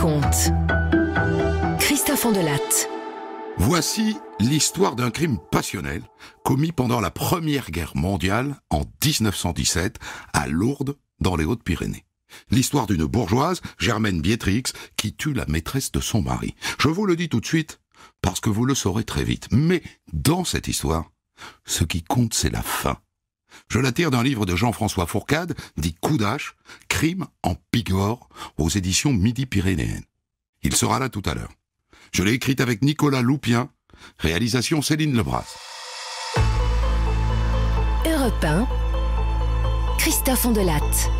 raconte. Christophe Ondelatte. Voici l'histoire d'un crime passionnel commis pendant la Première Guerre mondiale en 1917 à Lourdes, dans les Hautes-Pyrénées. L'histoire d'une bourgeoise, Germaine Biétrix, qui tue la maîtresse de son mari. Je vous le dis tout de suite, parce que vous le saurez très vite. Mais dans cette histoire, ce qui compte, c'est la fin. Je la tire d'un livre de Jean-François Fourcade, dit Coup d'Hache, Crime en Bigorre, aux éditions Midi-Pyrénéennes. Il sera là tout à l'heure. Je l'ai écrite avec Nicolas Loupien, réalisation Céline Lebras. Europe 1, Christophe Ondelatte.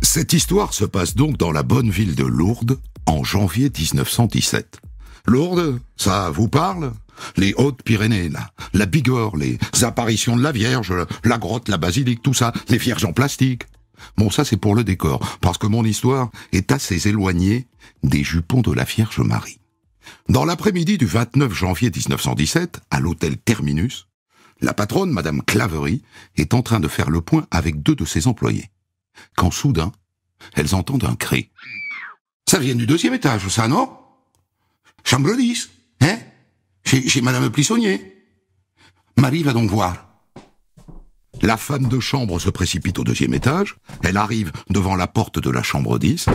Cette histoire se passe donc dans la bonne ville de Lourdes, en janvier 1917. Lourdes, ça vous parle? Les Hautes-Pyrénées, la Bigorre, les apparitions de la Vierge, la grotte, la basilique, tout ça, les vierges en plastique. Bon, ça c'est pour le décor, parce que mon histoire est assez éloignée des jupons de la Vierge Marie. Dans l'après-midi du 29 janvier 1917, à l'hôtel Terminus, la patronne, Madame Claverie, est en train de faire le point avec 2 de ses employés. Quand soudain, elles entendent un cri. Ça vient du 2e étage, ça, non? Chambre 10, hein? Chez Madame Plissonnier. Marie va donc voir. La femme de chambre se précipite au 2e étage, elle arrive devant la porte de la chambre 10,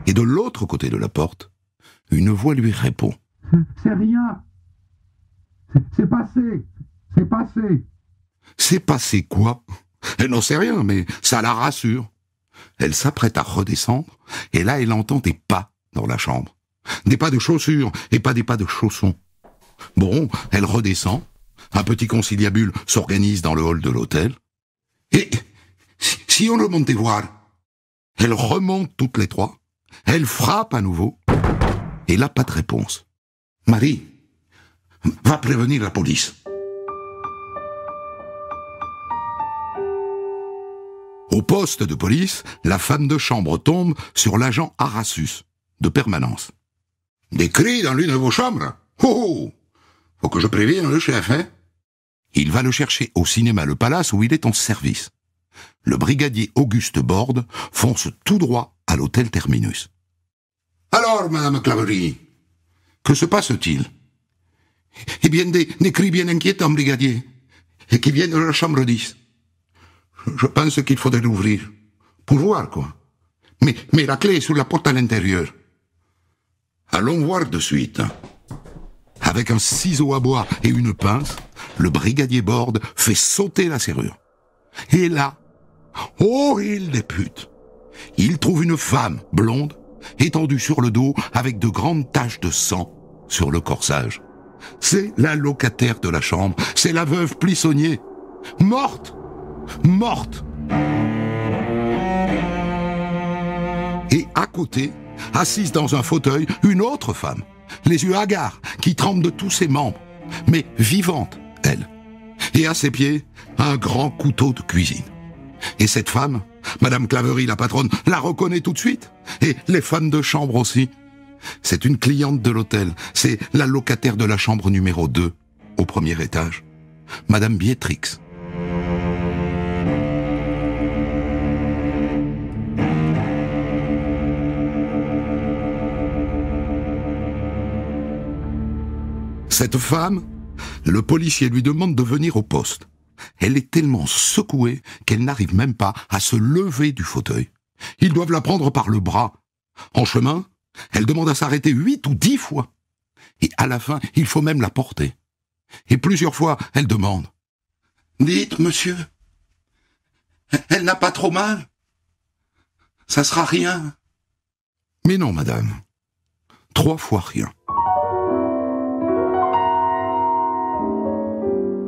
et de l'autre côté de la porte, une voix lui répond. C'est rien. C'est passé. C'est passé. C'est passé quoi? Elle n'en sait rien, mais ça la rassure. Elle s'apprête à redescendre, et là elle entend des pas dans la chambre. Des pas de chaussures, et pas des pas de chaussons. Bon, elle redescend, un petit conciliabule s'organise dans le hall de l'hôtel, et si on remontait voir, elle remonte toutes les 3, elle frappe à nouveau, et là pas de réponse. Marie, va prévenir la police. Au poste de police, la femme de chambre tombe sur l'agent Arassus, de permanence. Des cris dans l'une de vos chambres? Oh! Faut que je prévienne le chef, hein? Il va le chercher au cinéma Le Palace où il est en service. Le brigadier Auguste Borde fonce tout droit à l'hôtel Terminus. Alors, Madame Claverie, que se passe-t-il? Eh bien, des cris bien inquiétants, brigadier, et qui viennent de la chambre 10. Je pense qu'il faudrait l'ouvrir. Pour voir, quoi. Mais la clé est sous la porte à l'intérieur. Allons voir de suite. Avec un ciseau à bois et une pince, le brigadier Borde fait sauter la serrure. Et là, oh, il députe. Il trouve une femme blonde, étendue sur le dos, avec de grandes taches de sang sur le corsage. C'est la locataire de la chambre, c'est la veuve Plissonnier. Morte! Morte! Et à côté, assise dans un fauteuil, une autre femme, les yeux hagards, qui tremble de tous ses membres, mais vivante, elle. Et à ses pieds, un grand couteau de cuisine. Et cette femme, Madame Claverie, la patronne, la reconnaît tout de suite. Et les femmes de chambre aussi. C'est une cliente de l'hôtel, c'est la locataire de la chambre numéro 2, au 1er étage, Madame Biétrix. Cette femme, le policier lui demande de venir au poste. Elle est tellement secouée qu'elle n'arrive même pas à se lever du fauteuil. Ils doivent la prendre par le bras. En chemin, elle demande à s'arrêter 8 ou 10 fois. Et à la fin, il faut même la porter. Et plusieurs fois, elle demande. « Dites, monsieur, elle n'a pas trop mal? Ça sera rien. » Mais non, madame. 3 fois rien.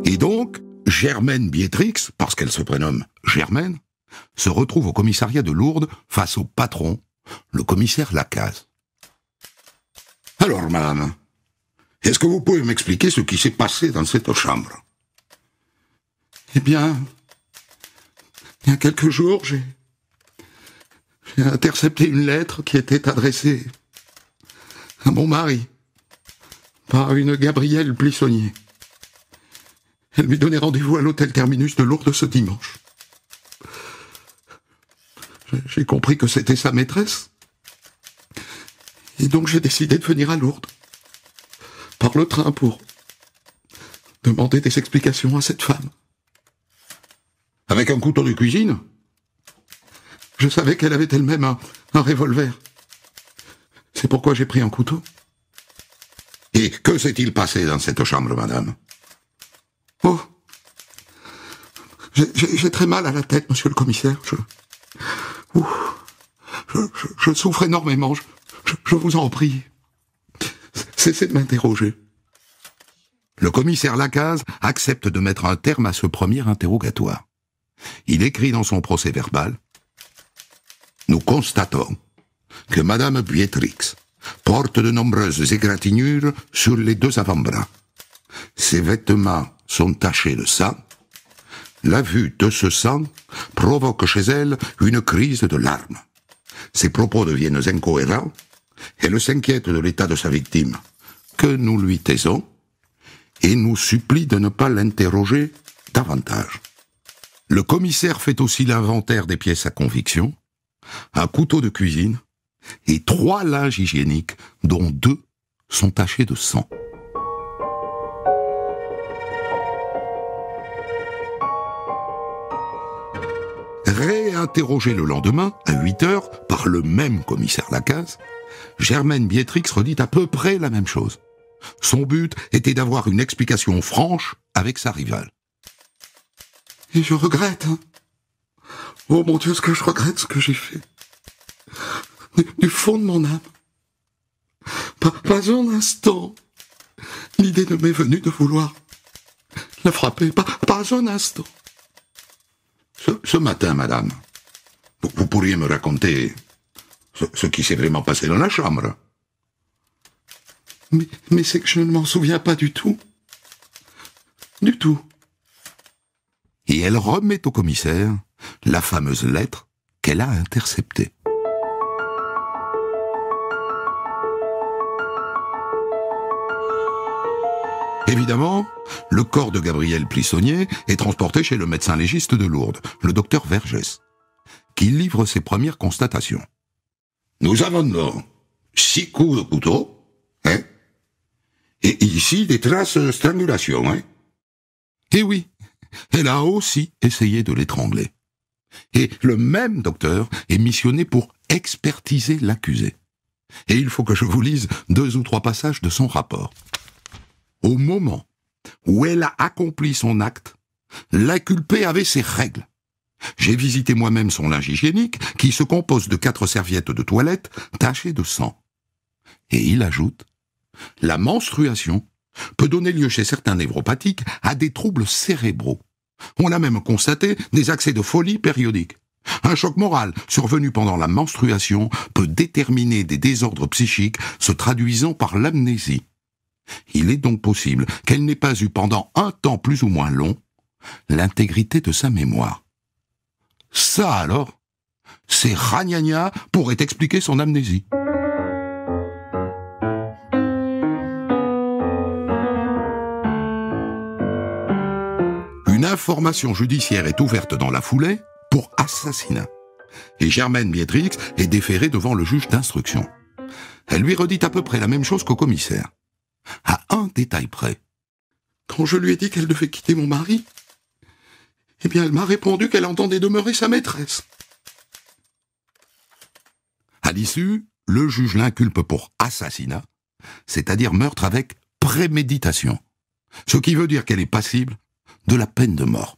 Et donc, Germaine Biétrix, parce qu'elle se prénomme Germaine, se retrouve au commissariat de Lourdes face au patron, le commissaire Lacaze. « Alors, madame, est-ce que vous pouvez m'expliquer ce qui s'est passé dans cette chambre? » Eh bien, il y a quelques jours, j'ai intercepté une lettre qui était adressée à mon mari par une Gabrielle Plissonnier. Elle lui donnait rendez-vous à l'hôtel Terminus de Lourdes ce dimanche. J'ai compris que c'était sa maîtresse. Et donc j'ai décidé de venir à Lourdes. Par le train pour demander des explications à cette femme. Avec un couteau de cuisine. Je savais qu'elle avait elle-même un revolver. C'est pourquoi j'ai pris un couteau. Et que s'est-il passé dans cette chambre, madame? Oh, j'ai très mal à la tête, monsieur le commissaire. Je souffre énormément. Je vous en prie. Cessez de m'interroger. Le commissaire Lacaze accepte de mettre un terme à ce premier interrogatoire. Il écrit dans son procès-verbal: Nous constatons que madame Biétrix porte de nombreuses égratignures sur les 2 avant-bras. Ses vêtements sont tachés de sang. La vue de ce sang provoque chez elle une crise de larmes. Ses propos deviennent incohérents. Elle s'inquiète de l'état de sa victime, que nous lui taisons, et nous supplie de ne pas l'interroger davantage. Le commissaire fait aussi l'inventaire des pièces à conviction, un couteau de cuisine et 3 linges hygiéniques, dont 2 sont tachés de sang. Réinterrogé le lendemain, à 8 heures, par le même commissaire Lacaze, Germaine Biétrix redit à peu près la même chose. Son but était d'avoir une explication franche avec sa rivale. Et je regrette, hein. Oh mon Dieu, ce que je regrette ce que j'ai fait. Du fond de mon âme. Pas un instant. L'idée ne m'est venue de vouloir la frapper. Pas un instant. Ce matin, madame, vous pourriez me raconter ce qui s'est vraiment passé dans la chambre. Mais c'est que je ne m'en souviens pas du tout. Du tout. Et elle remet au commissaire la fameuse lettre qu'elle a interceptée. Évidemment, le corps de Gabriel Plissonnier est transporté chez le médecin légiste de Lourdes, le docteur Vergès, qui livre ses premières constatations. Nous avons donc 6 coups de couteau, hein, et ici des traces de strangulation, hein. Et oui, elle a aussi essayé de l'étrangler. Et le même docteur est missionné pour expertiser l'accusé. Et il faut que je vous lise 2 ou 3 passages de son rapport. Au moment où elle a accompli son acte, l'inculpé avait ses règles. J'ai visité moi-même son linge hygiénique, qui se compose de 4 serviettes de toilette tachées de sang. Et il ajoute, la menstruation peut donner lieu chez certains névropathiques à des troubles cérébraux. On a même constaté des accès de folie périodiques. Un choc moral survenu pendant la menstruation peut déterminer des désordres psychiques se traduisant par l'amnésie. Il est donc possible qu'elle n'ait pas eu pendant un temps plus ou moins long l'intégrité de sa mémoire. Ça alors, c'est ragnagna pourrait expliquer son amnésie. Une information judiciaire est ouverte dans la foulée pour assassinat. Et Germaine Biétrix est déférée devant le juge d'instruction. Elle lui redit à peu près la même chose qu'au commissaire. À un détail près. Quand je lui ai dit qu'elle devait quitter mon mari, eh bien elle m'a répondu qu'elle entendait demeurer sa maîtresse. À l'issue, le juge l'inculpe pour assassinat, c'est-à-dire meurtre avec préméditation. Ce qui veut dire qu'elle est passible de la peine de mort.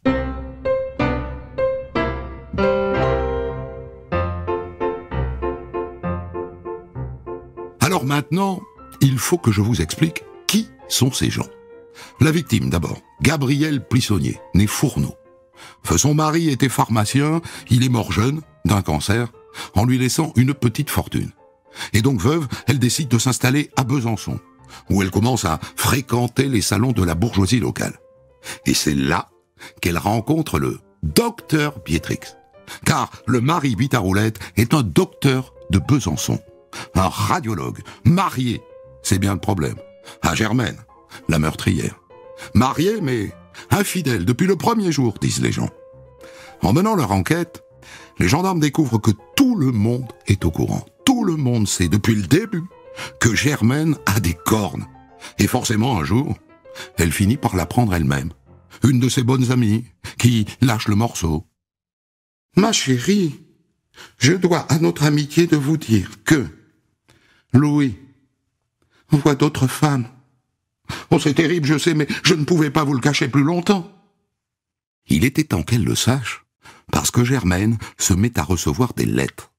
Alors maintenant, il faut que je vous explique qui sont ces gens. La victime d'abord, Gabriel Plissonnier, né Fourneau. Son mari était pharmacien, il est mort jeune, d'un cancer, en lui laissant une petite fortune. Et donc veuve, elle décide de s'installer à Besançon, où elle commence à fréquenter les salons de la bourgeoisie locale. Et c'est là qu'elle rencontre le docteur Biétrix. Car le mari Bitaroulette est un docteur de Besançon, un radiologue, marié, c'est bien le problème, à Germaine, la meurtrière. Marié, mais infidèle depuis le premier jour, disent les gens. En menant leur enquête, les gendarmes découvrent que tout le monde est au courant. Tout le monde sait depuis le début que Germaine a des cornes. Et forcément, un jour, elle finit par l'apprendre elle-même. Une de ses bonnes amies, qui lâche le morceau. « Ma chérie, je dois à notre amitié de vous dire que Louis voit d'autres femmes. Oh, c'est terrible, je sais, mais je ne pouvais pas vous le cacher plus longtemps. » Il était temps qu'elle le sache, parce que Germaine se met à recevoir des lettres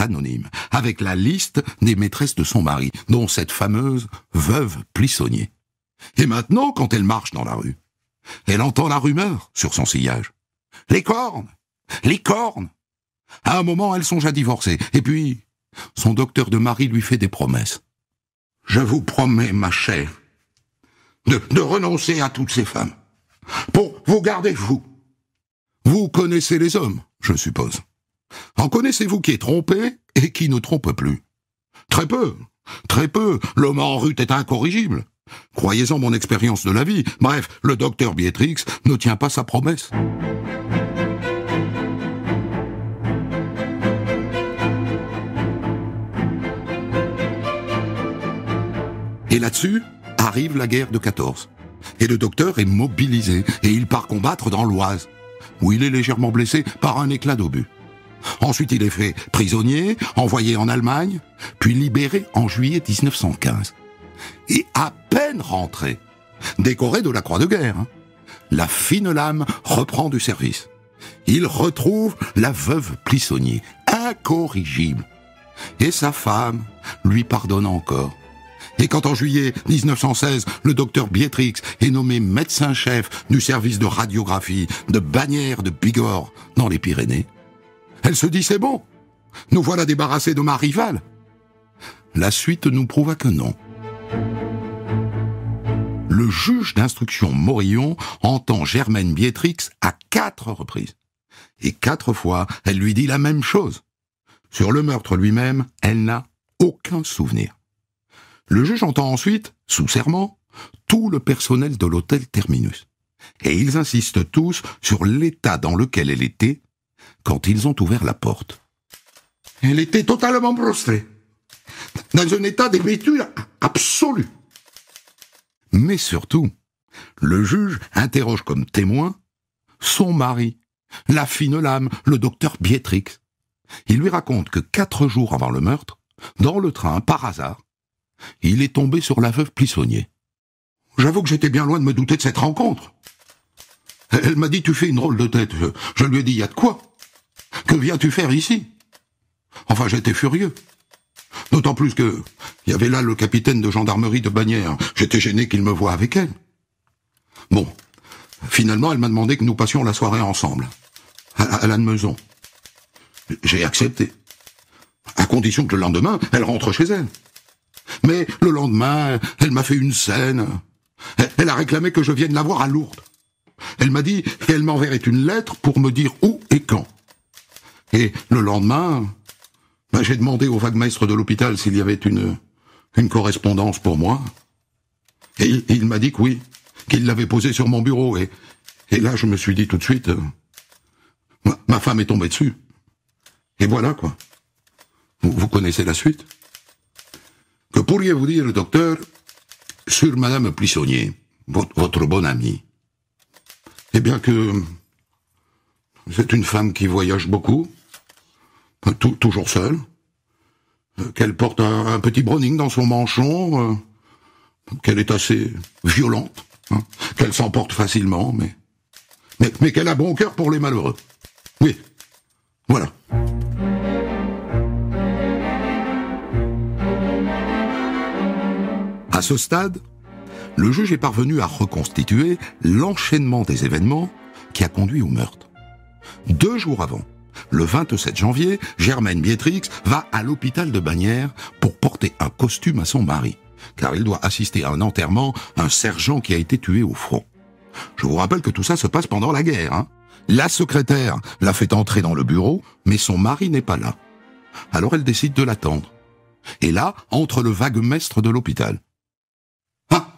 anonymes, avec la liste des maîtresses de son mari, dont cette fameuse veuve Plissonnier. Et maintenant, quand elle marche dans la rue, elle entend la rumeur sur son sillage. Les cornes! Les cornes! À un moment, elle songe à divorcer, et puis, son docteur de mari lui fait des promesses. « Je vous promets, ma chère, de renoncer à toutes ces femmes, pour vous garder vous. Vous connaissez les hommes, je suppose. En connaissez-vous qui est trompé et qui ne trompe plus? Très peu, l'homme en rut est incorrigible. Croyez-en mon expérience de la vie. Bref, le docteur Bietrix ne tient pas sa promesse. » Et là-dessus, arrive la guerre de 14. Et le docteur est mobilisé et il part combattre dans l'Oise, où il est légèrement blessé par un éclat d'obus. Ensuite, il est fait prisonnier, envoyé en Allemagne, puis libéré en juillet 1915. Et à peine rentré, décoré de la Croix de guerre, la fine lame reprend du service. Il retrouve la veuve Plissonnier, incorrigible. Et sa femme lui pardonne encore. Et quand en juillet 1916, le docteur Bietrix est nommé médecin-chef du service de radiographie de Bagnères de Bigorre dans les Pyrénées, elle se dit « c'est bon, nous voilà débarrassés de ma rivale ». La suite nous prouva que non. Le juge d'instruction Morillon entend Germaine Bietrix à 4 reprises. Et 4 fois, elle lui dit la même chose. Sur le meurtre lui-même, elle n'a aucun souvenir. Le juge entend ensuite, sous serment, tout le personnel de l'hôtel Terminus. Et ils insistent tous sur l'état dans lequel elle était quand ils ont ouvert la porte. Elle était totalement prostrée, dans un état d'hébétude absolu. Mais surtout, le juge interroge comme témoin son mari, la fine lame, le docteur Bietrix. Il lui raconte que 4 jours avant le meurtre, dans le train, par hasard, il est tombé sur la veuve Plissonnier. J'avoue que j'étais bien loin de me douter de cette rencontre. Elle m'a dit « tu fais une drôle de tête ». Je lui ai dit « y a de quoi ? Que viens-tu faire ici ?» Enfin, j'étais furieux. D'autant plus que il y avait là le capitaine de gendarmerie de Bagnères. J'étais gêné qu'il me voie avec elle. Bon, finalement, elle m'a demandé que nous passions la soirée ensemble, à Lannemezon. J'ai accepté, à condition que le lendemain, elle rentre chez elle. Mais le lendemain, elle m'a fait une scène. Elle a réclamé que je vienne la voir à Lourdes. Elle m'a dit qu'elle m'enverrait une lettre pour me dire où et quand. Et le lendemain, j'ai demandé au vaguemaître de l'hôpital s'il y avait une correspondance pour moi. Et il m'a dit que oui, qu'il l'avait posée sur mon bureau. Et là, je me suis dit tout de suite, ma femme est tombée dessus. Et voilà, quoi. Vous connaissez la suite? Que pourriez-vous dire, docteur, sur Madame Plissonnier, votre bonne amie? Eh bien que c'est une femme qui voyage beaucoup, toujours seule, qu'elle porte un petit Browning dans son manchon, qu'elle est assez violente, qu'elle s'emporte facilement, mais qu'elle a bon cœur pour les malheureux. Oui, voilà. À ce stade, le juge est parvenu à reconstituer l'enchaînement des événements qui a conduit au meurtre. 2 jours avant, le 27 janvier, Germaine Bietrix va à l'hôpital de Bagnères pour porter un costume à son mari, car il doit assister à un enterrement, un sergent qui a été tué au front. Je vous rappelle que tout ça se passe pendant la guerre. La secrétaire l'a fait entrer dans le bureau, mais son mari n'est pas là. Alors elle décide de l'attendre. Et là, entre le vaguemestre de l'hôpital. « Ah,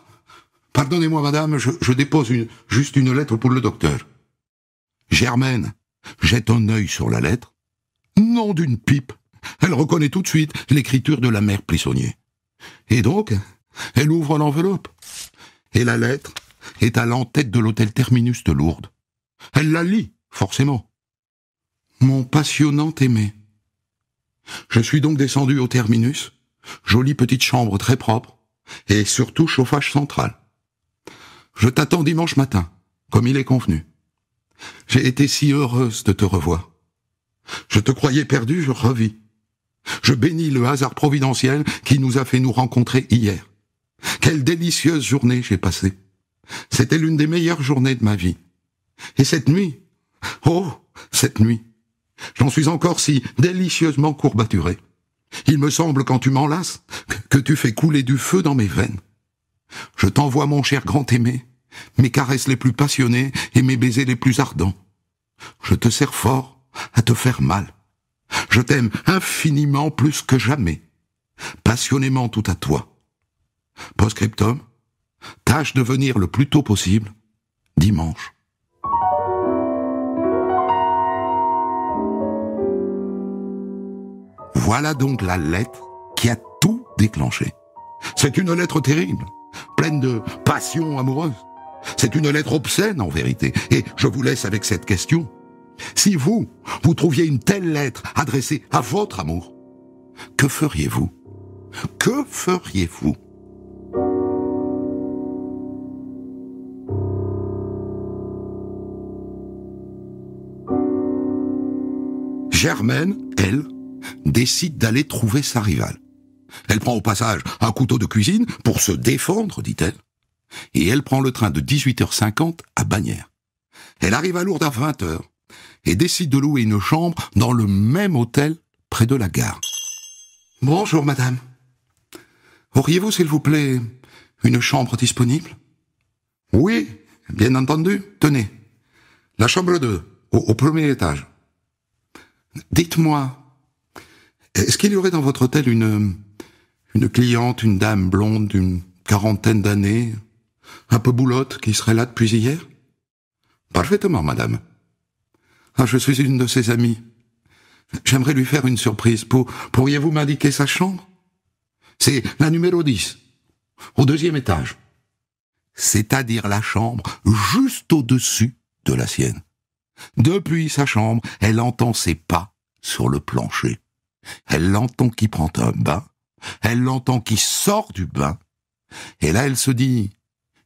Pardonnez-moi, madame, je dépose juste une lettre pour le docteur. Germaine jette un œil sur la lettre. Nom d'une pipe. Elle reconnaît tout de suite l'écriture de la mère Plissonnier. Et donc, elle ouvre l'enveloppe. Et la lettre est à l'entête de l'hôtel Terminus de Lourdes. Elle la lit, forcément. Mon passionnant aimé. Je suis donc descendu au Terminus, jolie petite chambre très propre, et surtout chauffage central. Je t'attends dimanche matin, comme il est convenu. J'ai été si heureuse de te revoir. Je te croyais perdu, je revis. Je bénis le hasard providentiel qui nous a fait nous rencontrer hier. Quelle délicieuse journée j'ai passée. C'était l'une des meilleures journées de ma vie. Et cette nuit, oh, cette nuit, j'en suis encore si délicieusement courbaturé. Il me semble, quand tu m'enlaces, que tu fais couler du feu dans mes veines. Je t'envoie, mon cher grand aimé, mes caresses les plus passionnées et mes baisers les plus ardents. Je te serre fort à te faire mal. Je t'aime infiniment plus que jamais, passionnément tout à toi. Post-scriptum, tâche de venir le plus tôt possible, dimanche. Voilà donc la lettre qui a tout déclenché. C'est une lettre terrible, pleine de passion amoureuse. C'est une lettre obscène en vérité. Et je vous laisse avec cette question. Si vous trouviez une telle lettre adressée à votre amour, que feriez-vous? Que feriez-vous? Germaine, elle, décide d'aller trouver sa rivale. Elle prend au passage un couteau de cuisine pour se défendre, dit-elle, et elle prend le train de 18h50 à Bagnères. Elle arrive à Lourdes à 20h et décide de louer une chambre dans le même hôtel près de la gare. « Bonjour, madame. Auriez-vous, s'il vous plaît, une chambre disponible ?»« Oui, bien entendu. Tenez, la chambre 2, au premier étage. » « Dites-moi, est-ce qu'il y aurait dans votre hôtel une cliente, une dame blonde d'une quarantaine d'années, un peu boulotte, qui serait là depuis hier ?»« Parfaitement, madame. Ah, je suis une de ses amies. J'aimerais lui faire une surprise. Pourriez-vous m'indiquer sa chambre ? C'est la numéro 10, au deuxième étage. » C'est-à-dire la chambre juste au-dessus de la sienne. Depuis sa chambre, elle entend ses pas sur le plancher. Elle l'entend qui prend un bain. Elle l'entend qui sort du bain. Et là, elle se dit,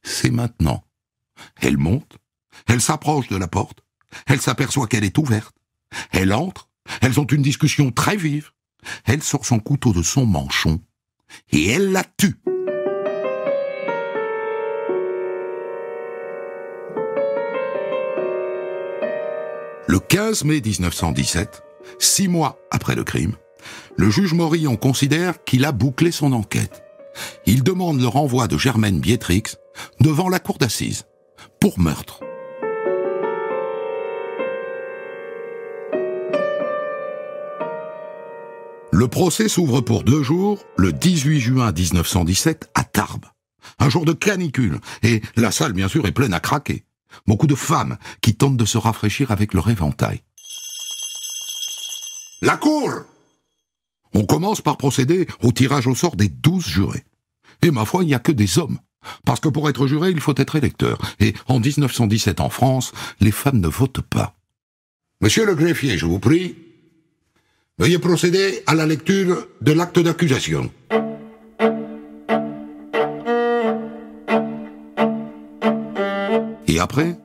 c'est maintenant. Elle monte. Elle s'approche de la porte. Elle s'aperçoit qu'elle est ouverte. Elle entre. Elles ont une discussion très vive. Elle sort son couteau de son manchon. Et elle la tue. Le 15 mai 1917, 6 mois après le crime, le juge Morillon considère qu'il a bouclé son enquête. Il demande le renvoi de Germaine Biétrix devant la cour d'assises, pour meurtre. Le procès s'ouvre pour 2 jours, le 18 juin 1917, à Tarbes. Un jour de canicule, et la salle, bien sûr, est pleine à craquer. Beaucoup de femmes qui tentent de se rafraîchir avec leur éventail. La cour! On commence par procéder au tirage au sort des 12 jurés. Et ma foi, il n'y a que des hommes. Parce que pour être juré, il faut être électeur. Et en 1917, en France, les femmes ne votent pas. Monsieur le greffier, je vous prie, veuillez procéder à la lecture de l'acte d'accusation. Et après,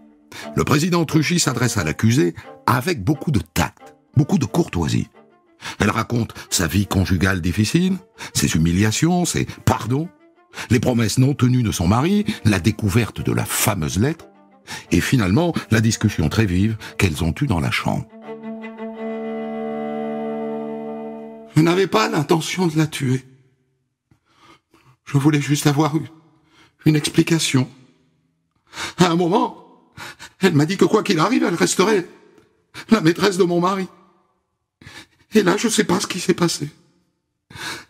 le président Truchy s'adresse à l'accusé avec beaucoup de tact, beaucoup de courtoisie. Elle raconte sa vie conjugale difficile, ses humiliations, ses pardons, les promesses non tenues de son mari, la découverte de la fameuse lettre, et finalement la discussion très vive qu'elles ont eue dans la chambre. Je n'avais pas l'intention de la tuer. Je voulais juste avoir une explication. À un moment, elle m'a dit que quoi qu'il arrive, elle resterait la maîtresse de mon mari. Et là, je ne sais pas ce qui s'est passé.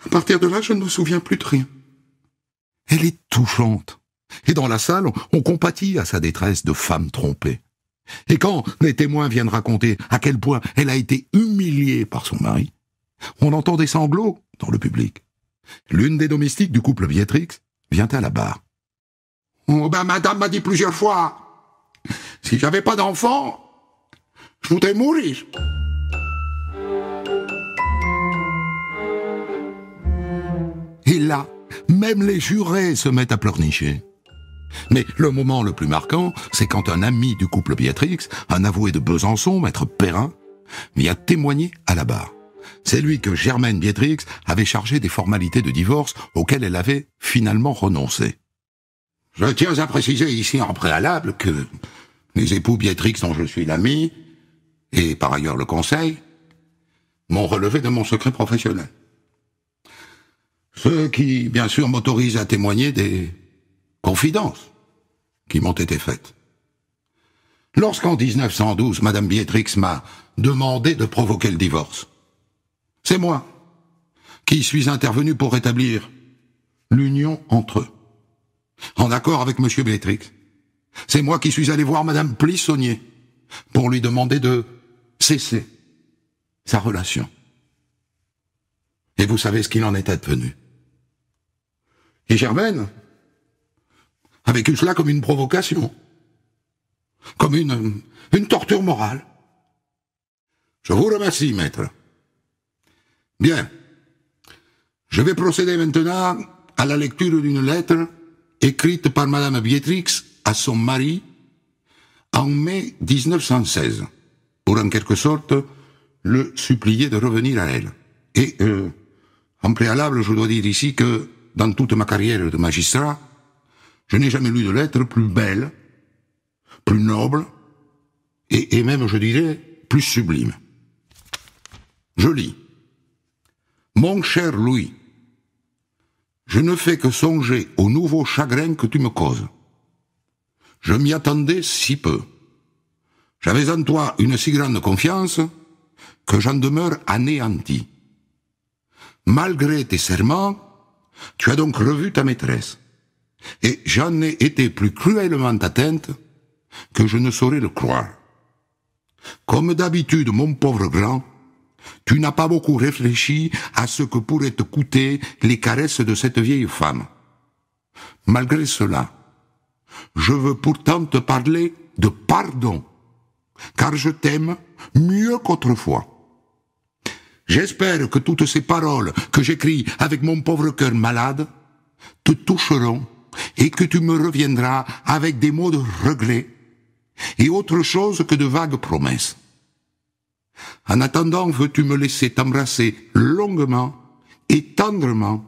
À partir de là, je ne me souviens plus de rien. Elle est touchante, Et dans la salle, on compatit à sa détresse de femme trompée. Et quand les témoins viennent raconter à quel point elle a été humiliée par son mari, on entend des sanglots dans le public. L'une des domestiques du couple Béatrix vient à la barre. « Oh ben, madame m'a dit plusieurs fois, si j'avais pas d'enfant, je voudrais mourir. » Et là, même les jurés se mettent à pleurnicher. Mais le moment le plus marquant, c'est quand un ami du couple Béatrix, un avoué de Besançon, maître Perrin, vient témoigner à la barre. C'est lui que Germaine Béatrix avait chargé des formalités de divorce auxquelles elle avait finalement renoncé. Je tiens à préciser ici en préalable que les époux Béatrix dont je suis l'ami, et par ailleurs le conseil, m'ont relevé de mon secret professionnel. Ce qui, bien sûr, m'autorise à témoigner des confidences qui m'ont été faites. Lorsqu'en 1912, Madame Béatrix m'a demandé de provoquer le divorce, c'est moi qui suis intervenu pour rétablir l'union entre eux, en accord avec Monsieur Béatrix. C'est moi qui suis allé voir Madame Plissonnier pour lui demander de cesser sa relation. Et vous savez ce qu'il en est advenu. Et Germaine a vécu cela comme une provocation, comme une torture morale. Je vous remercie, maître. Bien. Je vais procéder maintenant à la lecture d'une lettre écrite par Madame Béatrix à son mari en mai 1916, pour en quelque sorte le supplier de revenir à elle. Et, en préalable, je dois dire ici que, dans toute ma carrière de magistrat, je n'ai jamais lu de lettre plus belle, plus noble, et même, je dirais, plus sublime. Je lis. Mon cher Louis, je ne fais que songer au nouveau chagrin que tu me causes. Je m'y attendais si peu. J'avais en toi une si grande confiance que j'en demeure anéanti. Malgré tes serments, tu as donc revu ta maîtresse, et j'en ai été plus cruellement atteinte que je ne saurais le croire. Comme d'habitude, mon pauvre grand, tu n'as pas beaucoup réfléchi à ce que pourraient te coûter les caresses de cette vieille femme. Malgré cela, je veux pourtant te parler de pardon, car je t'aime mieux qu'autrefois. J'espère que toutes ces paroles que j'écris avec mon pauvre cœur malade te toucheront et que tu me reviendras avec des mots de regret et autre chose que de vagues promesses. En attendant, veux-tu me laisser t'embrasser longuement et tendrement,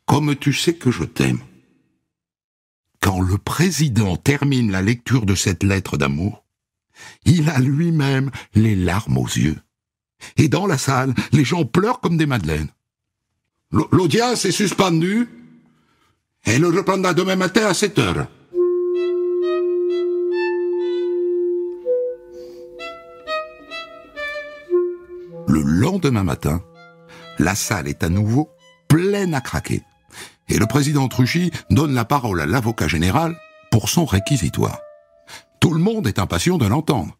comme tu sais que je t'aime. Quand le président termine la lecture de cette lettre d'amour, il a lui-même les larmes aux yeux. Et dans la salle, les gens pleurent comme des madeleines. L'audience est suspendue. Elle reprendra demain matin à 7 heures. Le lendemain matin, la salle est à nouveau pleine à craquer. Et le président Truchy donne la parole à l'avocat général pour son réquisitoire. Tout le monde est impatient de l'entendre.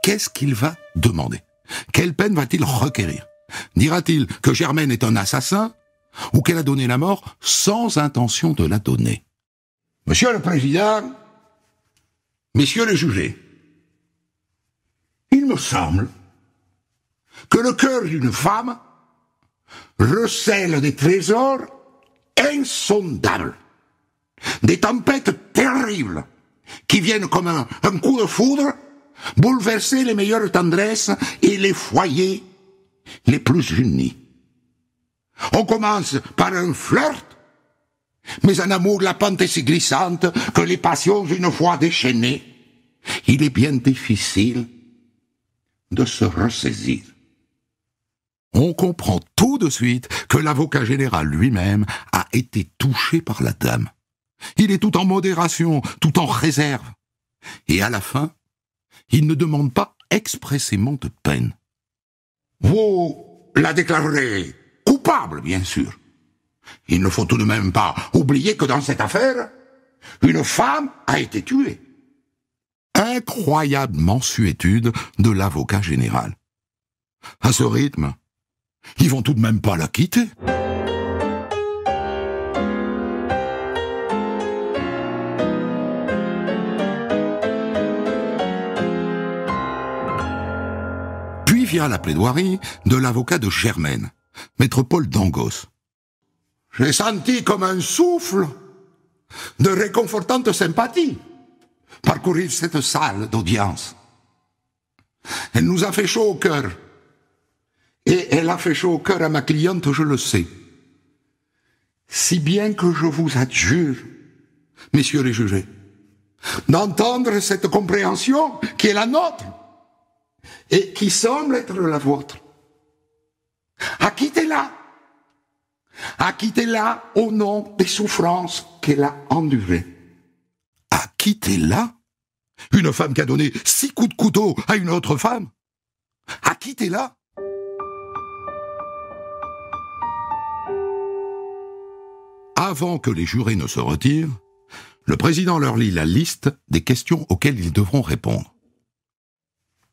Qu'est-ce qu'il va demander? Quelle peine va-t-il requérir? Dira-t-il que Germaine est un assassin ou qu'elle a donné la mort sans intention de la donner? Monsieur le Président, messieurs les jugés, il me semble que le cœur d'une femme recèle des trésors insondables, des tempêtes terribles qui viennent comme un coup de foudre bouleverser les meilleures tendresses et les foyers les plus unis. On commence par un flirt, mais en amour la pente est si glissante que les passions une fois déchaînées, il est bien difficile de se ressaisir. On comprend tout de suite que l'avocat général lui-même a été touché par la dame. Il est tout en modération, tout en réserve. Et à la fin, il ne demande pas expressément de peine. Vous la déclarerez coupable, bien sûr. Il ne faut tout de même pas oublier que dans cette affaire, Une femme a été tuée. Incroyable mansuétude de l'avocat général. À ce rythme, ils vont tout de même pas la quitter. Puis vient la plaidoirie de l'avocat de Germaine, maître Paul Dangos. J'ai senti comme un souffle de réconfortante sympathie parcourir cette salle d'audience. Elle nous a fait chaud au cœur. Et elle a fait chaud au cœur à ma cliente, je le sais. Si bien que je vous adjure, messieurs les jurés, d'entendre cette compréhension qui est la nôtre et qui semble être la vôtre. Acquittez-la. Acquittez-la au nom des souffrances qu'elle a endurées. Acquittez-la? Une femme qui a donné 6 coups de couteau à une autre femme? Acquittez-la? Avant que les jurés ne se retirent, le président leur lit la liste des questions auxquelles ils devront répondre.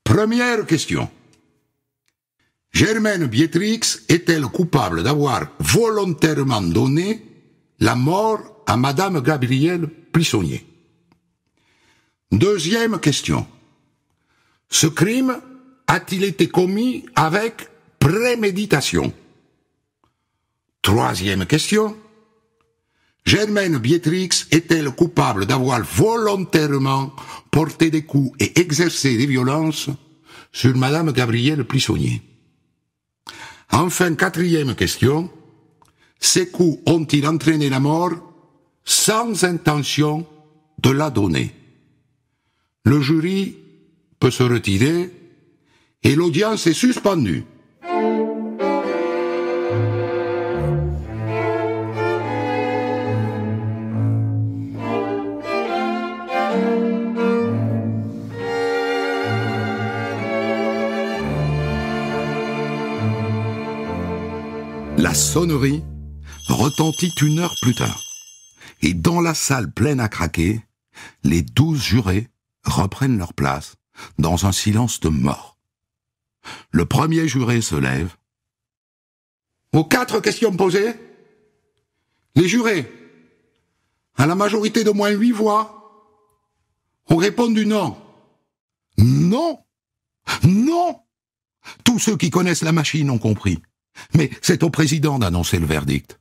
Première question. Germaine Bietrix est-elle coupable d'avoir volontairement donné la mort à Madame Gabrielle Plissonnier? Deuxième question. Ce crime a-t-il été commis avec préméditation? Troisième question. Germaine Bietrix est-elle coupable d'avoir volontairement porté des coups et exercé des violences sur Madame Gabrielle Plissonnier? Enfin, quatrième question. Ces coups ont-ils entraîné la mort sans intention de la donner? Le jury peut se retirer et l'audience est suspendue. La sonnerie retentit 1 heure plus tard. Et dans la salle pleine à craquer, les 12 jurés reprennent leur place dans un silence de mort. Le premier juré se lève. Aux 4 questions posées, les jurés, à la majorité d'au moins 8 voix, ont répondu non. Non! Non! Tous ceux qui connaissent la machine ont compris. Mais c'est au président d'annoncer le verdict.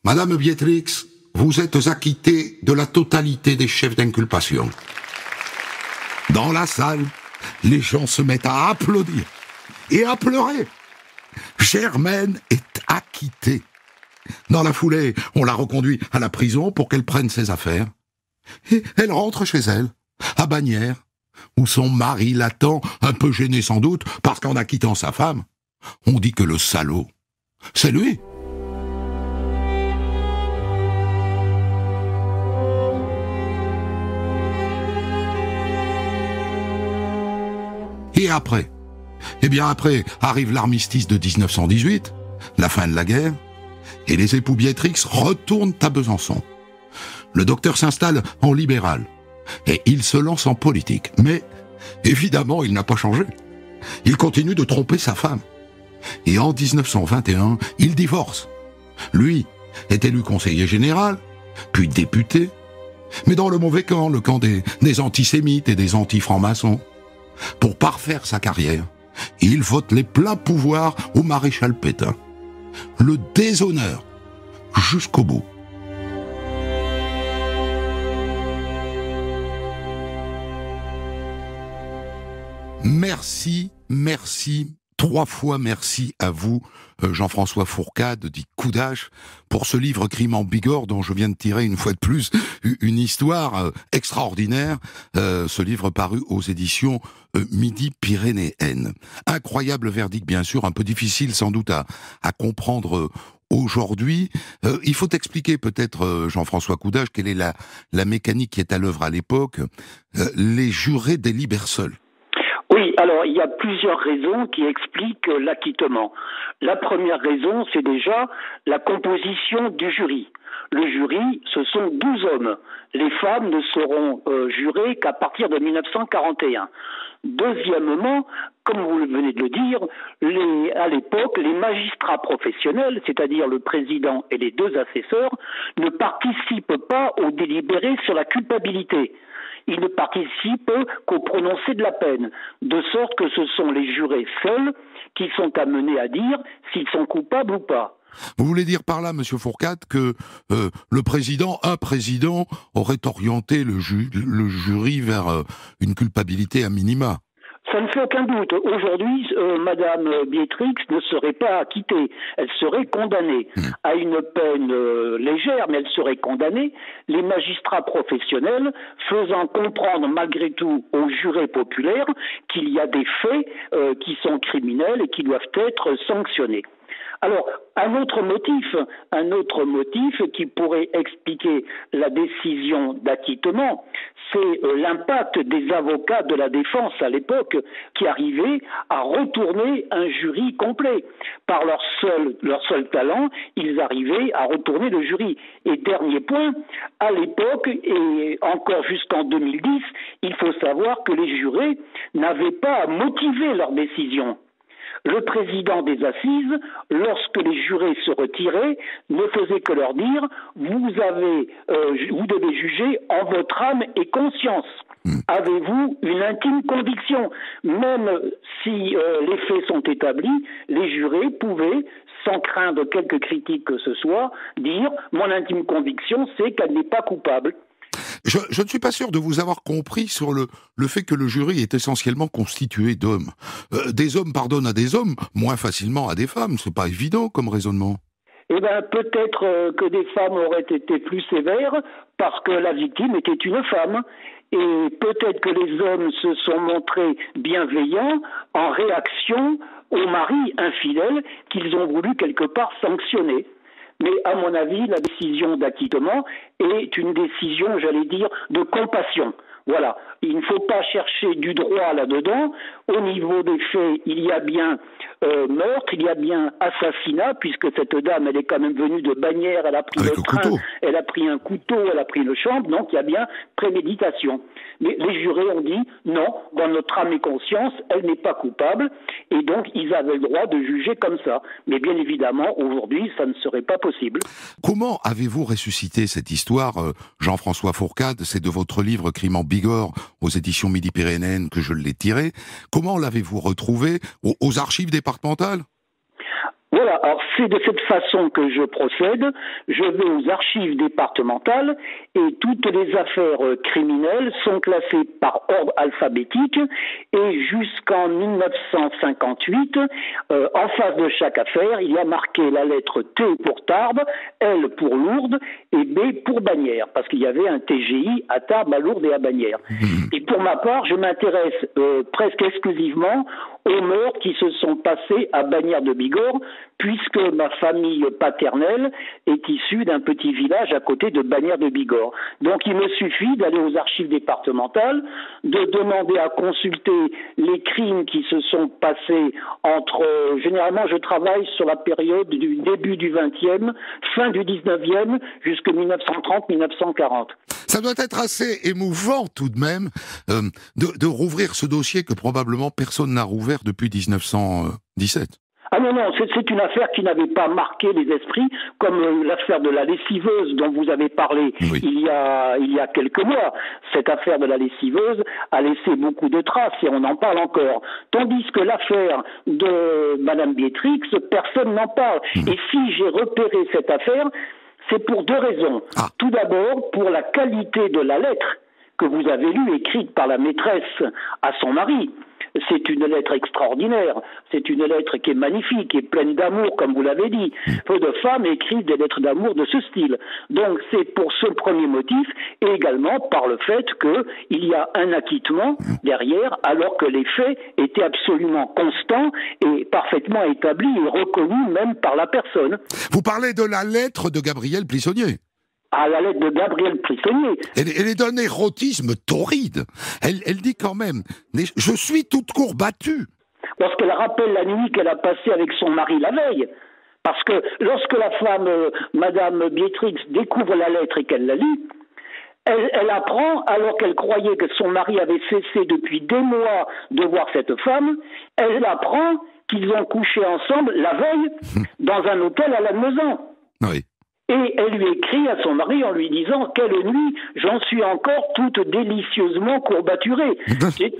Madame Bietrix, vous êtes acquittée de la totalité des chefs d'inculpation. Dans la salle, les gens se mettent à applaudir et à pleurer. Germaine est acquittée. Dans la foulée, on la reconduit à la prison pour qu'elle prenne ses affaires. Et elle rentre chez elle, à Bagnères, où son mari l'attend, un peu gêné sans doute, parce qu'en acquittant sa femme, on dit que le salaud, c'est lui. Et après? Eh bien après arrive l'armistice de 1918, la fin de la guerre, et les époux Bietrix retournent à Besançon. Le docteur s'installe en libéral, et il se lance en politique. Mais, évidemment, il n'a pas changé. Il continue de tromper sa femme. Et en 1921, il divorce. Lui est élu conseiller général, puis député, mais dans le mauvais camp, le camp des antisémites et des anti-francs-maçons. Pour parfaire sa carrière, il vote les pleins pouvoirs au maréchal Pétain. Le déshonneur jusqu'au bout. Merci, 3 fois merci à vous, Jean-François Fourcade, dit Coudache, pour ce livre Crime en Bigorre dont je viens de tirer une fois de plus une histoire extraordinaire, ce livre paru aux éditions Midi-Pyrénéennes. Incroyable verdict, bien sûr, un peu difficile sans doute à comprendre aujourd'hui. Il faut expliquer peut-être, Jean-François Coudache, quelle est la mécanique qui est à l'œuvre à l'époque. Les jurés délibèrent seuls. Oui, alors il y a plusieurs raisons qui expliquent l'acquittement. La première raison, c'est déjà la composition du jury. Le jury, ce sont 12 hommes. Les femmes ne seront jurées qu'à partir de 1941. Deuxièmement, comme vous venez de le dire, à l'époque, les magistrats professionnels, c'est-à-dire le président et les 2 assesseurs, ne participent pas au délibéré sur la culpabilité. Ils ne participent qu'au prononcé de la peine, de sorte que ce sont les jurés seuls qui sont amenés à dire s'ils sont coupables ou pas. Vous voulez dire par là, Monsieur Fourcade, que un président aurait orienté le jury vers une culpabilité à minima? Ça ne fait aucun doute. Aujourd'hui, Madame Biétrix ne serait pas acquittée. Elle serait condamnée à une peine légère, mais elle serait condamnée. Les magistrats professionnels faisant comprendre malgré tout aux jurés populaires qu'il y a des faits qui sont criminels et qui doivent être sanctionnés. Alors, un autre motif qui pourrait expliquer la décision d'acquittement, c'est l'impact des avocats de la défense à l'époque qui arrivaient à retourner un jury complet. Par leur seul talent, ils arrivaient à retourner le jury. Et dernier point, à l'époque, et encore jusqu'en 2010, il faut savoir que les jurés n'avaient pas à motiver leur décision. Le président des assises, lorsque les jurés se retiraient, ne faisait que leur dire « vous devez juger en votre âme et conscience ». Avez-vous une intime conviction? Même si les faits sont établis, les jurés pouvaient, sans craindre quelque critique que ce soit, dire « mon intime conviction, c'est qu'elle n'est pas coupable ». Je ne suis pas sûr de vous avoir compris sur le fait que le jury est essentiellement constitué d'hommes. Des hommes pardonnent à des hommes, moins facilement à des femmes. C'est pas évident comme raisonnement. Eh bien, peut-être que des femmes auraient été plus sévères parce que la victime était une femme. Et peut-être que les hommes se sont montrés bienveillants en réaction aux maris infidèles qu'ils ont voulu quelque part sanctionner. Mais à mon avis, la décision d'acquittement est une décision, j'allais dire, de compassion. Voilà, il ne faut pas chercher du droit là-dedans. Au niveau des faits, il y a bien meurtre, il y a bien assassinat, puisque cette dame, elle est quand même venue de Bagnères, elle a pris le train, elle a pris un couteau, elle a pris le champ, donc il y a bien préméditation. Mais les jurés ont dit non, dans notre âme et conscience, elle n'est pas coupable, et donc ils avaient le droit de juger comme ça. Mais bien évidemment, aujourd'hui, ça ne serait pas possible. Comment avez-vous ressuscité cette histoire, Jean-François Fourcade? C'est de votre livre Crime en Bigorre aux éditions Midi-Pyrénéennes que je l'ai tiré. Comment l'avez-vous retrouvé aux archives départementales? Voilà, alors c'est de cette façon que je procède. Je vais aux archives départementales et toutes les affaires criminelles sont classées par ordre alphabétique et jusqu'en 1958, en face de chaque affaire, il y a marqué la lettre T pour Tarbes, L pour Lourdes et B pour Bagnères, parce qu'il y avait un TGI à Tarbes, à Lourdes et à Bagnères. Et pour ma part, je m'intéresse presque exclusivement aux meurtres qui se sont passés à Bagnères de Bigorre, puisque ma famille paternelle est issue d'un petit village à côté de Bagnères de Bigorre. Donc il me suffit d'aller aux archives départementales, de demander à consulter les crimes qui se sont passés généralement je travaille sur la période du début du 20e, fin du 19e, jusqu'à 1930-1940. Ça doit être assez émouvant tout de même de rouvrir ce dossier que probablement personne n'a rouvert depuis 1917. Ah non, c'est une affaire qui n'avait pas marqué les esprits, comme l'affaire de la lessiveuse dont vous avez parlé il y a quelques mois. Cette affaire de la lessiveuse a laissé beaucoup de traces et on en parle encore. Tandis que l'affaire de Madame Biétrix, personne n'en parle. Et si j'ai repéré cette affaire, c'est pour deux raisons. Tout d'abord, pour la qualité de la lettre que vous avez lue, écrite par la maîtresse à son mari. C'est une lettre extraordinaire, c'est une lettre qui est magnifique, qui est pleine d'amour, comme vous l'avez dit. Peu de femmes écrivent des lettres d'amour de ce style. Donc c'est pour ce premier motif, et également par le fait qu'il y a un acquittement derrière, alors que les faits étaient absolument constants et parfaitement établis et reconnus même par la personne. Vous parlez de la lettre de Gabrielle Plissonnier? À la lettre de Gabrielle Plissonnier. Elle est d'un érotisme torride. Elle dit quand même « Je suis toute courbatue ». Lorsqu'elle rappelle la nuit qu'elle a passée avec son mari la veille, Parce que lorsque la femme, Madame Biétrix, découvre la lettre et qu'elle la lit, elle apprend, alors qu'elle croyait que son mari avait cessé depuis des mois de voir cette femme, elle apprend qu'ils ont couché ensemble la veille dans un hôtel à Lannemezan. Oui. Et elle lui écrit à son mari en lui disant « Quelle nuit, j'en suis encore toute délicieusement courbaturée ».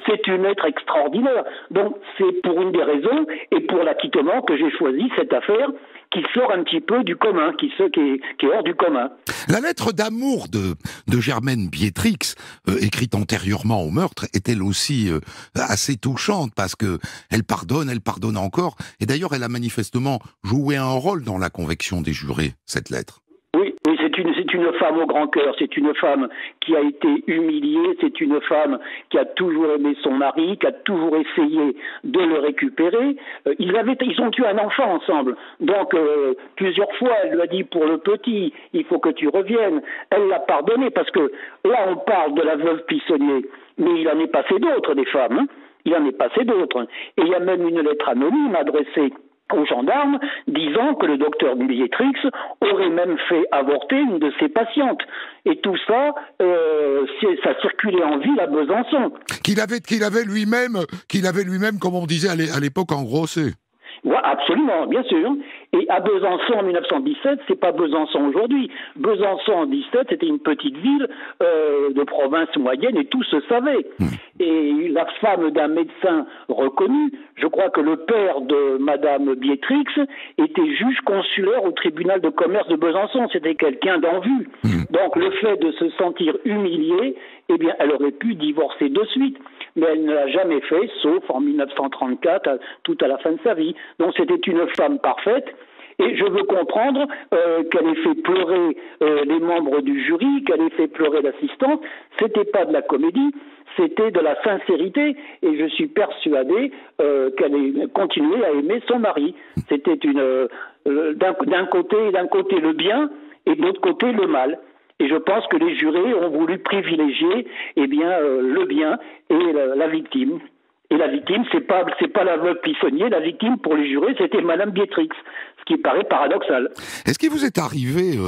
C'est une lettre extraordinaire. Donc c'est pour une des raisons et pour l'acquittement que j'ai choisi cette affaire qui sort un petit peu du commun, qui est hors du commun. La lettre d'amour de Germaine Biétrix, écrite antérieurement au meurtre, est elle aussi assez touchante parce que elle pardonne encore. Et d'ailleurs, elle a manifestement joué un rôle dans la conviction des jurés, cette lettre. Oui, c'est une femme au grand cœur, c'est une femme qui a été humiliée, c'est une femme qui a toujours aimé son mari, qui a toujours essayé de le récupérer. Ils ont eu un enfant ensemble, donc plusieurs fois elle lui a dit pour le petit, il faut que tu reviennes. Elle l'a pardonné parce que là on parle de la veuve Pissonnier, mais il en est passé d'autres des femmes, hein. Il en est passé d'autres. Et il y a même une lettre anonyme adressée aux gendarmes, disant que le docteur Biétrix aurait même fait avorter une de ses patientes. Et tout ça, ça circulait en ville à Besançon. Qu'il avait lui-même, comme on disait à l'époque, engrossé. Ouais, absolument, bien sûr. Et à Besançon en 1917, c'est pas Besançon aujourd'hui. Besançon en 17, c'était une petite ville de province moyenne et tout se savait. Et la femme d'un médecin reconnu, je crois que le père de Madame Biétrix était juge consulaire au tribunal de commerce de Besançon. C'était quelqu'un d'en vue. Donc le fait de se sentir humiliée, eh bien, elle aurait pu divorcer de suite. Mais elle ne l'a jamais fait, sauf en 1934, tout à la fin de sa vie. Donc c'était une femme parfaite. Et je veux comprendre qu'elle ait fait pleurer les membres du jury, qu'elle ait fait pleurer l'assistante. C'était pas de la comédie, c'était de la sincérité. Et je suis persuadé qu'elle ait continué à aimer son mari. C'était d'un côté le bien et de l'autre côté le mal. Et je pense que les jurés ont voulu privilégier, le bien et la victime. Et la victime, c'est pas la veuve Pissonnier. La victime pour les jurés, c'était Madame Biétrix, ce qui paraît paradoxal. Est-ce qu'il vous est arrivé,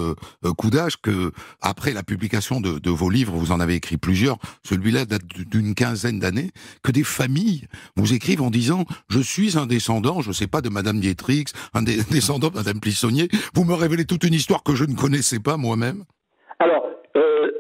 Coudage, que après la publication de vos livres, vous en avez écrit plusieurs, celui-là date d'une quinzaine d'années, que des familles vous écrivent en disant « Je suis un descendant, je sais pas, de Madame Biétrix, un descendant de Madame Pissonnier. Vous me révélez toute une histoire que je ne connaissais pas moi-même ». Alors,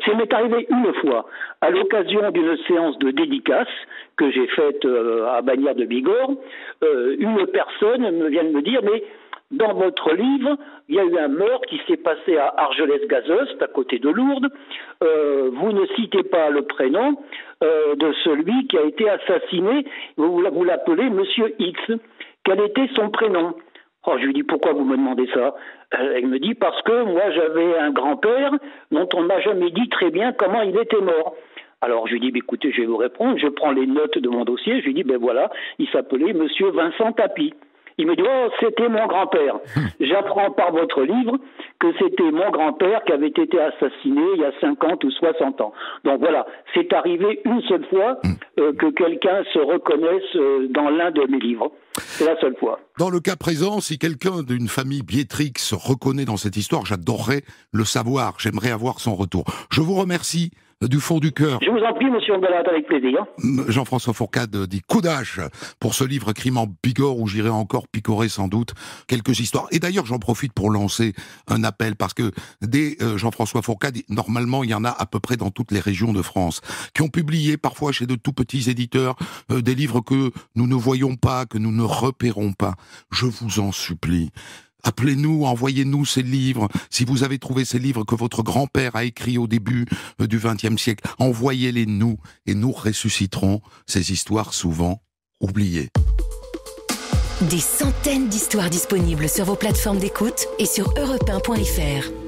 ça m'est arrivé une fois, à l'occasion d'une séance de dédicace que j'ai faite à Bagnères de Bigorre, une personne vient de me dire « Mais dans votre livre, il y a eu un meurtre qui s'est passé à Argelès-Gazost, à côté de Lourdes. Vous ne citez pas le prénom de celui qui a été assassiné. Vous l'appelez Monsieur X. Quel était son prénom ?» Oh, je lui dis, pourquoi vous me demandez ça? Elle me dit, parce que moi j'avais un grand-père dont on ne m'a jamais dit très bien comment il était mort. Alors je lui dis, écoutez, je vais vous répondre, je prends les notes de mon dossier, je lui dis, voilà, il s'appelait Monsieur Vincent Tapie. Il me dit, oh, c'était mon grand-père. J'apprends par votre livre que c'était mon grand-père qui avait été assassiné il y a 50 ou 60 ans. Donc voilà, c'est arrivé une seule fois que quelqu'un se reconnaisse dans l'un de mes livres. C'est la seule fois. Dans le cas présent, si quelqu'un d'une famille Biétrix se reconnaît dans cette histoire, j'adorerais le savoir, j'aimerais avoir son retour. Je vous remercie du fond du cœur. Je vous en prie, monsieur Ondelat, avec plaisir. Jean-François Fourcade dit Coudage pour ce livre Crime en Bigorre où j'irai encore picorer sans doute quelques histoires. Et d'ailleurs, j'en profite pour lancer un appel parce que des Jean-François Fourcade, normalement, il y en a à peu près dans toutes les régions de France, qui ont publié parfois chez de tout petits éditeurs des livres que nous ne voyons pas, que nous ne repérons pas. Je vous en supplie. Appelez-nous, envoyez-nous ces livres. Si vous avez trouvé ces livres que votre grand-père a écrits au début du XXe siècle, envoyez-les nous et nous ressusciterons ces histoires souvent oubliées. Des centaines d'histoires disponibles sur vos plateformes d'écoute et sur europe1.fr.